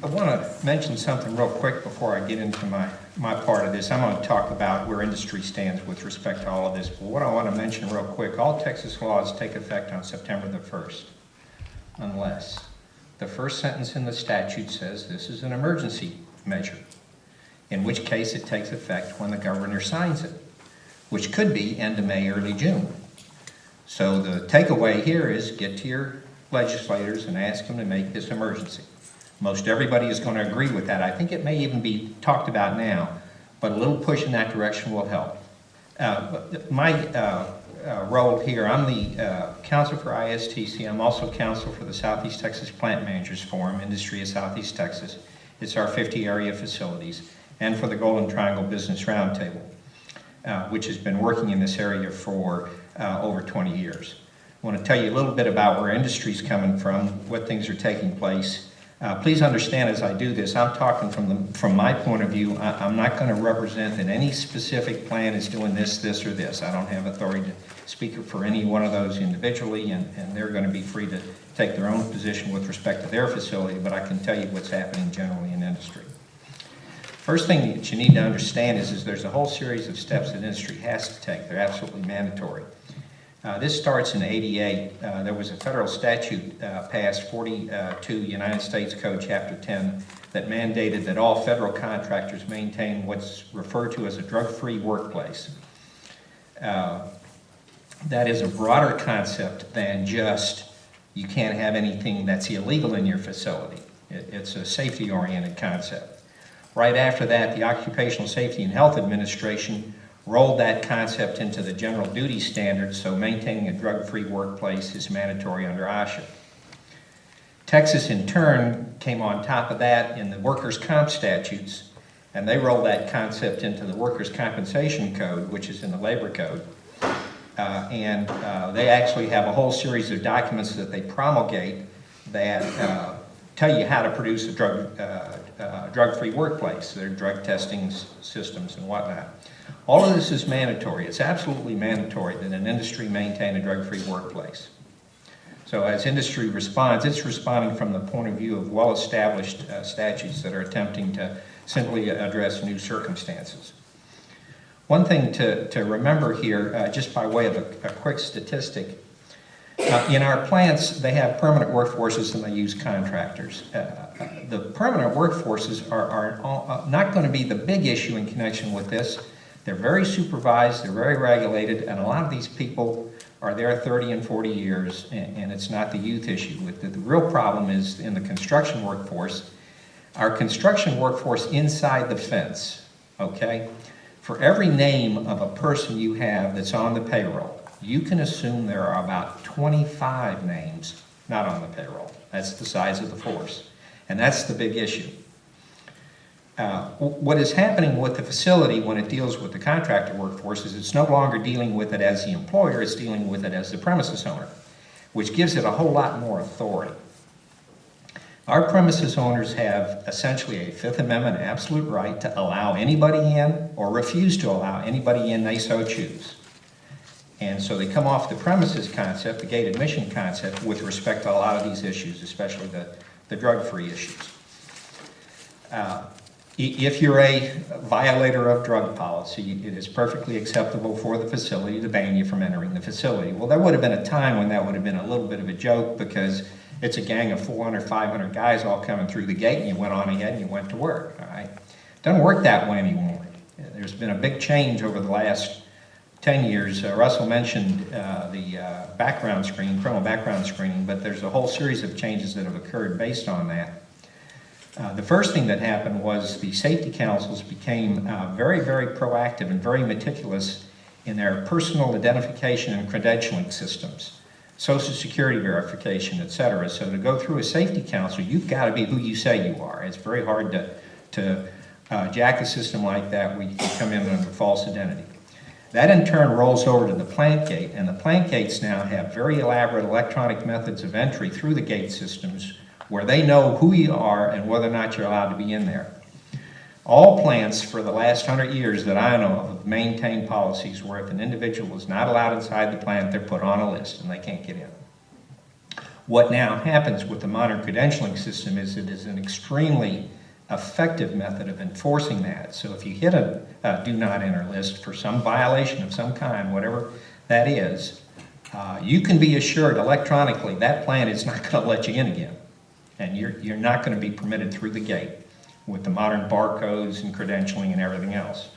I want to mention something real quick before I get into my part of this. I'm going to talk about where industry stands with respect to all of this. But what I want to mention real quick, all Texas laws take effect on September the 1st, unless the first sentence in the statute says this is an emergency measure, in which case it takes effect when the governor signs it, which could be end of May, early June. So the takeaway here is get to your legislators and ask them to make this emergency. Most everybody is going to agree with that. I think it may even be talked about now, but a little push in that direction will help. My role here, I'm the counsel for ISTC. I'm also counsel for the Southeast Texas Plant Managers Forum, Industry of Southeast Texas. It's our 50 area facilities, and for the Golden Triangle Business Roundtable, which has been working in this area for over 20 years. I want to tell you a little bit about where industry is coming from, what things are taking place. Please understand as I do this, I'm talking from my point of view. I'm not going to represent that any specific plan is doing this, or this. I don't have authority to speak for any one of those individually, and they're going to be free to take their own position with respect to their facility, but I can tell you what's happening generally in industry. First thing that you need to understand is there's a whole series of steps that industry has to take. They're absolutely mandatory. This starts in '88. There was a federal statute passed, 42 United States Code Chapter 10, that mandated that all federal contractors maintain what's referred to as a drug-free workplace. That is a broader concept than just you can't have anything that's illegal in your facility. It's a safety-oriented concept. Right after that, the Occupational Safety and Health Administration rolled that concept into the general duty standards, so maintaining a drug-free workplace is mandatory under OSHA. Texas, in turn, came on top of that in the workers' comp statutes, and they rolled that concept into the Workers' Compensation Code, which is in the Labor Code. They actually have a whole series of documents that they promulgate that tell you how to produce a drug-free workplace. Their drug testing systems and whatnot. All of this is mandatory. It's absolutely mandatory that an industry maintain a drug-free workplace. So as industry responds, it's responding from the point of view of well-established statutes that are attempting to simply address new circumstances. One thing to remember here, just by way of a quick statistic, in our plants, they have permanent workforces and they use contractors. The permanent workforces are not going to be the big issue in connection with this. They're very supervised, they're very regulated, and a lot of these people are there 30 and 40 years, and it's not the youth issue. The real problem is in the construction workforce. Our construction workforce inside the fence, okay? For every name of a person you have that's on the payroll, you can assume there are about 25 names not on the payroll. That's the size of the force, and that's the big issue. What is happening with the facility when it deals with the contractor workforce is it's no longer dealing with it as the employer, it's dealing with it as the premises owner, which gives it a whole lot more authority. Our premises owners have essentially a Fifth Amendment absolute right to allow anybody in or refuse to allow anybody in they so choose. And so they come off the premises concept, the gate admission concept, with respect to a lot of these issues, especially the drug-free issues. If you're a violator of drug policy, it is perfectly acceptable for the facility to ban you from entering the facility. Well, there would have been a time when that would have been a little bit of a joke because it's a gang of 400, 500 guys all coming through the gate and you went on ahead and you went to work, all right? It doesn't work that way anymore. There's been a big change over the last 10 years. Russell mentioned the background screening, criminal background screening, but there's a whole series of changes that have occurred based on that. The first thing that happened was the safety councils became very, very proactive and very meticulous in their personal identification and credentialing systems, Social Security verification, etc. So to go through a safety council, you've got to be who you say you are. It's very hard to jack a system like that where you can come in under false identity. That in turn rolls over to the plant gate, and the plant gates now have very elaborate electronic methods of entry through the gate systems where they know who you are and whether or not you're allowed to be in there. All plants for the last 100 years that I know of have maintained policies where if an individual is not allowed inside the plant, they're put on a list and they can't get in. What now happens with the modern credentialing system is it is an extremely effective method of enforcing that. So if you hit a do not enter list for some violation of some kind, whatever that is, you can be assured electronically that plant is not going to let you in again. And you're not going to be permitted through the gate with the modern barcodes and credentialing and everything else.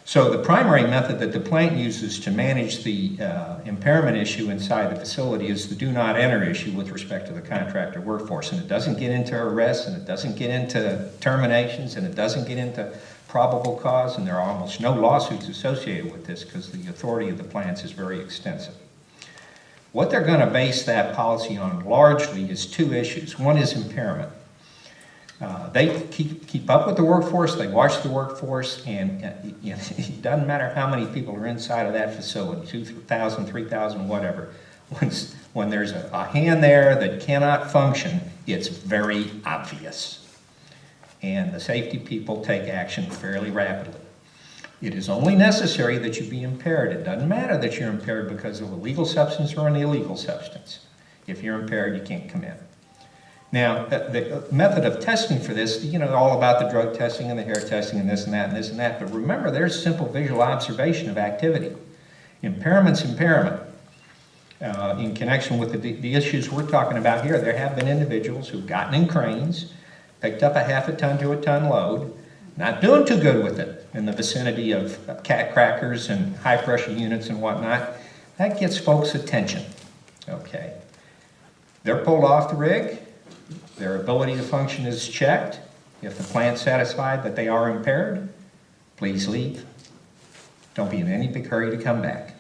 So the primary method that the plant uses to manage the impairment issue inside the facility is the do not enter issue with respect to the contractor workforce. And it doesn't get into arrests, and it doesn't get into terminations, and it doesn't get into probable cause, and there are almost no lawsuits associated with this because the authority of the plants is very extensive. What they're going to base that policy on largely is two issues. One is impairment. They keep up with the workforce, they watch the workforce, and it doesn't matter how many people are inside of that facility, 2,000, 3,000, whatever. When there's a hand there that cannot function, it's very obvious. And the safety people take action fairly rapidly. It is only necessary that you be impaired. It doesn't matter that you're impaired because of a legal substance or an illegal substance. If you're impaired, you can't come in. Now, the method of testing for this, all about the drug testing and the hair testing and this and that and this and that, but remember, there's simple visual observation of activity. Impairment's impairment. In connection with the issues we're talking about here, there have been individuals who've gotten in cranes, picked up a half a ton to a ton load, not doing too good with it in the vicinity of cat crackers and high pressure units and whatnot. That gets folks' attention, okay? They're pulled off the rig. Their ability to function is checked. If the plant's satisfied that they are impaired, please leave. Don't be in any big hurry to come back.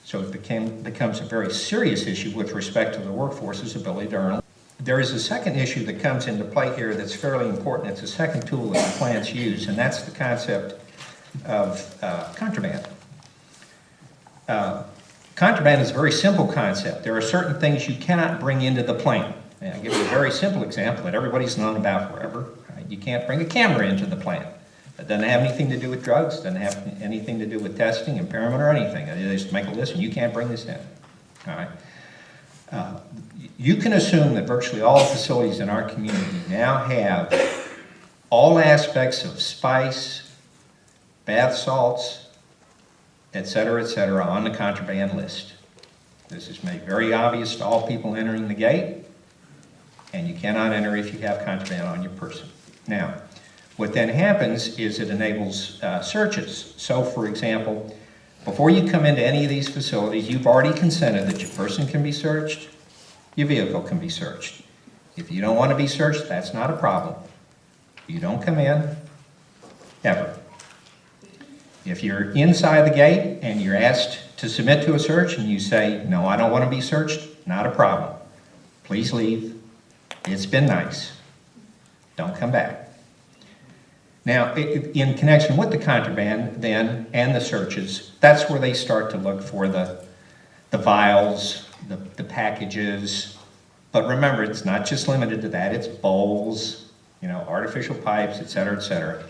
So it becomes a very serious issue with respect to the workforce's ability to earn. There is a second issue that comes into play here that's fairly important. It's a second tool that the plants use, and that's the concept of contraband. Contraband is a very simple concept. There are certain things you cannot bring into the plant. And I'll give you a very simple example that everybody's known about forever. Right? You can't bring a camera into the plant. It doesn't have anything to do with drugs, doesn't have anything to do with testing, impairment, or anything. They just make a list and you can't bring this in. All right? You can assume that virtually all facilities in our community now have all aspects of spice, bath salts, et cetera, on the contraband list. This is made very obvious to all people entering the gate, and you cannot enter if you have contraband on your person. Now, what then happens is it enables searches. So, for example, before you come into any of these facilities, you've already consented that your person can be searched, your vehicle can be searched. If you don't want to be searched, that's not a problem. You don't come in, ever. If you're inside the gate and you're asked to submit to a search and you say, no, I don't want to be searched, not a problem. Please leave. It's been nice. Don't come back. Now, in connection with the contraband then and the searches, that's where they start to look for the vials, the packages. But remember, it's not just limited to that. It's bowls, artificial pipes, et cetera.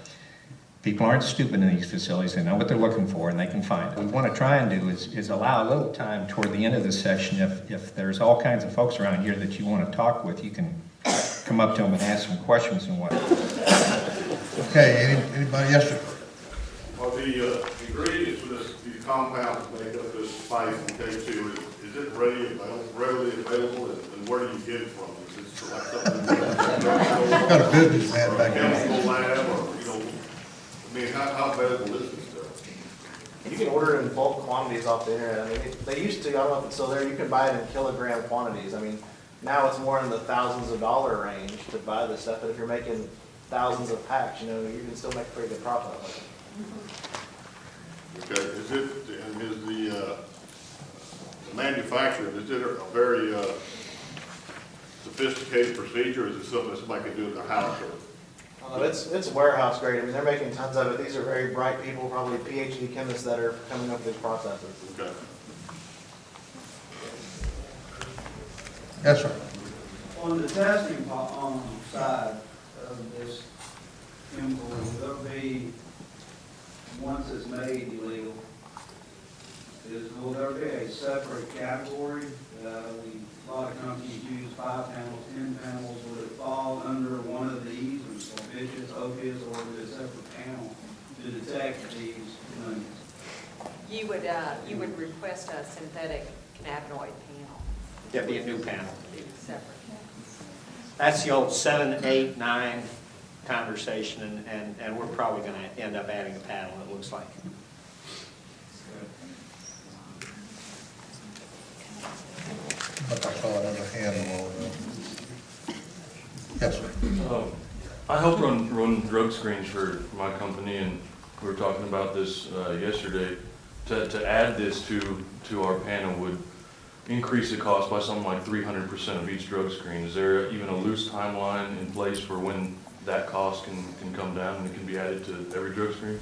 People aren't stupid in these facilities. They know what they're looking for, and they can find it. What we want to try and do is allow a little time toward the end of this session. If there's all kinds of folks around here that you want to talk with, you can come up to them and ask some questions and what. Okay, anybody else? Well, the ingredients for these compounds that make up this spice and K2, is it readily available, and where do you get it from? Is it like something Got a business man back there. chemical lab, or how available is this stuff? You can order it in bulk quantities off the internet. They used to, I don't know if it's still there, you can buy it in kilogram quantities. Now it's more in the thousands of dollar range to buy this stuff, but if you're making thousands of packs, you can still make a pretty good profit on it. Okay, is the manufacturer, is it a very sophisticated procedure, or is it something that somebody can do in their house? It's warehouse grade. They're making tons of it. These are very bright people, probably PhD chemists that are coming up with these processes. Okay. Yes, sir. On the testing side of this chemical, will there be, once it's made illegal, will there be a separate category? A lot of companies use 5 panels, 10 panels. Would it fall under one of these, or vicious, opiates, or would a separate panel to detect these things? You would request a synthetic cannabinoid panel. That'd be a new panel. Be separate. That's the old 7, 8, 9 conversation, and we're probably going to end up adding a panel, it looks like. But I saw another hand a while ago. Yes, sir. I help run drug screens for my company, and we were talking about this yesterday. To add this to our panel would increase the cost by something like 300% of each drug screen. Is there even a loose timeline in place for when that cost can come down and it can be added to every drug screen?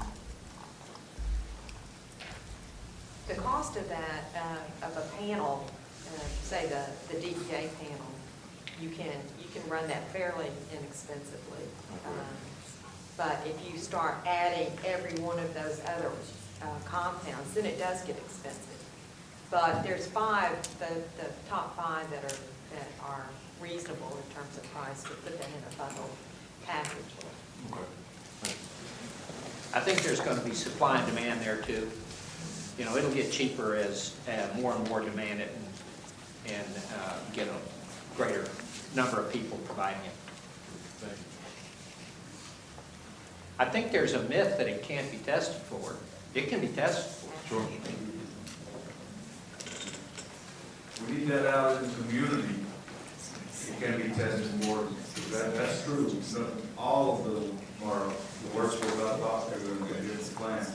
The cost of that, of a panel, say the DEA panel, you can run that fairly inexpensively. But if you start adding every one of those other compounds, then it does get expensive. But there's 5, the top 5 that are reasonable in terms of price to put that in a bundled package. Okay. I think there's going to be supply and demand there too. You know, it'll get cheaper as more and more demand it and get a greater number of people providing it. I think there's a myth that it can't be tested for. It can be tested for. Sure. We need that out in the community. It can be tested for. That's true. All of them are the worst without doctor in this plant.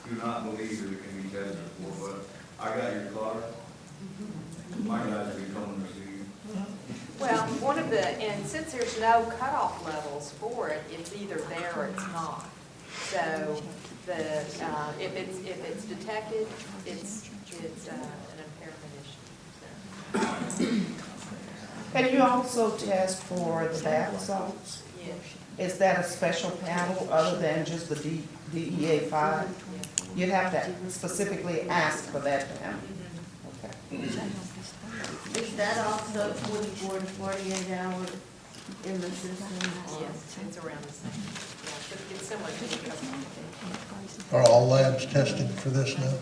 Do not believe that it can be tested for, but I got your card. My guys will be coming to see you. Well, and since there's no cutoff levels for it, it's either there or it's not. So if it's detected, it's an impairment issue. Can you also test for the bath salts? Yes. Is that a special panel other than just the DEA 5? You'd have to specifically ask for that panel. Okay. Is that also 24 to 48 hours in the system? Yes, it's around the same. Yeah, it's similar to the other. Are all labs tested for this now?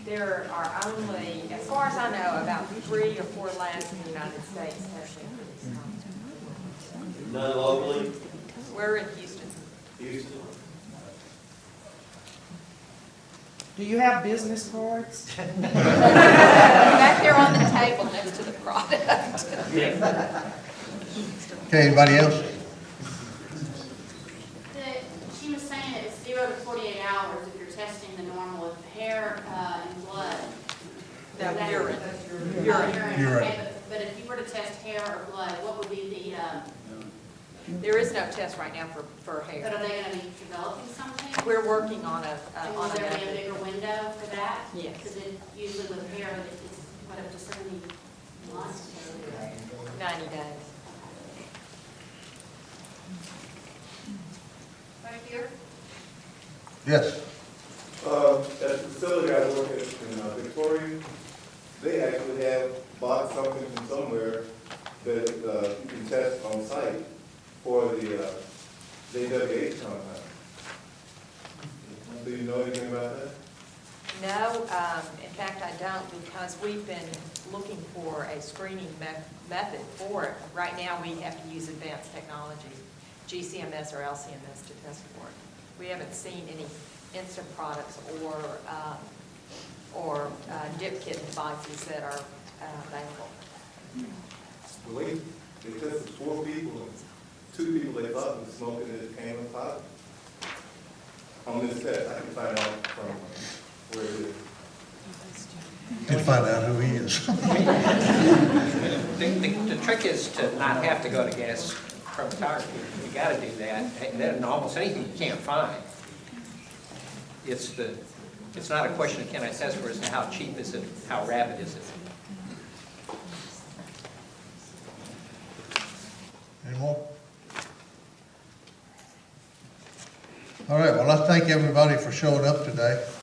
There are only, as far as I know, about 3 or 4 labs in the United States testing for this compound. None locally? We're in Houston. Houston? Do you have business cards? Back there on the table next to the product. Okay, anybody else? She was saying it's 0 to 48 hours if you're testing the normal with hair and blood. No, urine. Urine. Urine. Okay, but if you were to test hair or blood, what would be the, There is no test right now for but hair. are they going to be developing something? We're working on a And will there be a method. bigger window for that? Yes. Because it usually with hair, it's what, up to 70 months? 90 days. Right here? Yes. At the facility I work at in Victoria, they actually have bought something from somewhere that you can test on site for the JWH compound. Do you know anything about that? No, in fact, I don't, because we've been looking for a screening method for it. Right now, we have to use advanced technology, GCMS or LCMS to test for it. We haven't seen any instant products or dip kit devices that are available. Well, they tested 4 people, and 2 people they thought was smoking and it came up positive. On this test, I can find out from where it is. Did find out who he is. The trick is to not have to go to gas chromatography. You got to do that. And then almost anything you can't find. It's not a question of can I test for it, it's how cheap is it, how rapid is it. Any more? All right, well, I thank everybody for showing up today.